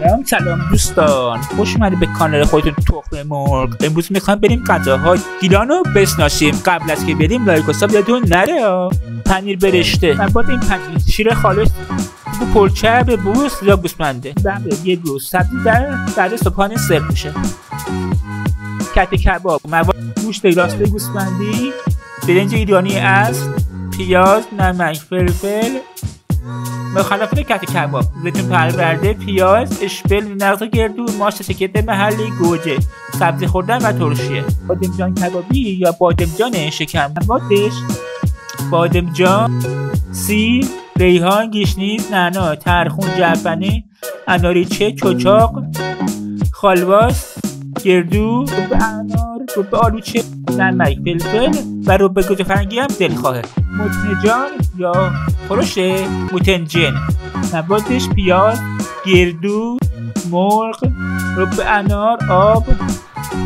سلام دوستان، خوش اومدید به کانال خودتون تخم مرغ. امروز میخوایم بریم غذاهای گیلانو بشناسیم. قبل از که بریم لایک و ساب یادتون نره. پنیر برشته، من با این پنیر، شیر خالص بو پلچرب بوس یا گوسفنده، یه گوشت سبزی در صبحانه سرو میشه. کته کباب، مواد گوشت راسته گوسفندی، برنج ایرانی است، پیاز، نمک، فلفل. مخالفت کته کباب: زیتون پرورده، پیاز، اشبل، نقض گردو، ماست شکرده محلی، گوجه، سبزی خوردن و ترشیه. بادمجان کبابی یا بادمجان شکم. موادش: بادمجان، سیر، ریحان، گشنیز، نعنا، ترخون، جعفرانی، اناریچه، چچاق، خالواس، گردو، رب انار، رب آلوچه، نمک، فلفل و رب گوجه فرنگی هم دلخواهه. متنجان یا خورش متنجن. موادش: پیاز، گردو، مرغ، رب انار، آب،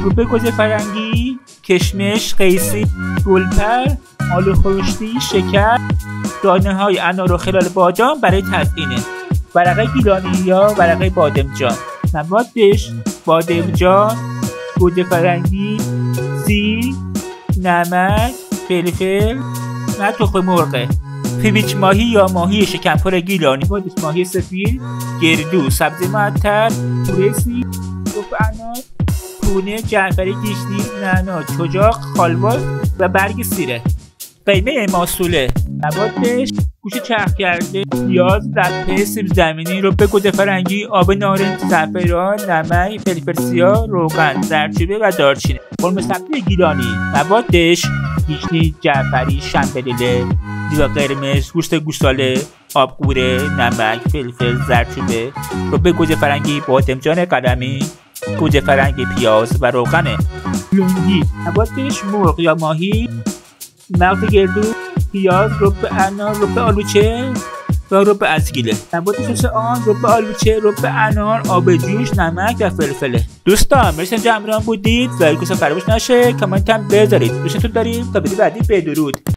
رب گوجه فرنگی، کشمش، قیسی، گلپر، آلو خورشتی، شکر، دانه های انار و خلال بادام برای تزیینه. ورقه گیلانی یا ورقه بادمجان. موادش: بادمجان، گوجه فرنگی، سیر، نمک، فلفل و تخم مرغ. پیویچ ماهی یا ماهی شکمپر گیلانی. موادش: ماهی سفید، گردو، سبزی معطر، پوره سیب، رب انار، پونه، جعفری، گشنیز، نعنا، چجاق، خالواس و برگ سیره. قیمه محصوله: موادش: گوشت چرخ کرده، پیاز، رپه، سیب زمینی، رب گوجه فرنگی، آب نارنج، زعفران، نمک، فلفل سیاه، روغن، زردچوبه و دارچین. قرمه سبزی گیلانی. موادش: گشنیز، جعفری، شنبلیله، لیوان قرمز، گوشت گوساله، آبقوره، نمک، فلفل، زردچوبه، رب گوجه فرنگی، بادمجان قلمی، گوجه فرنگی، پیاز و روغن. لنگی. موادش: مرغ یا ماهی، مغز گردو، پیاز، رب انار، رب آلوچه و رب ازگیله. مواد آن: رب آلوچه، رب انار، آب جوش، نمک و فلفله. دوستان مرسی که همراهمون بودید. لایک و فراموش نشه کامنت هم بذارید. دوستتون داریم. تا ویدیو بعدی، بدرود.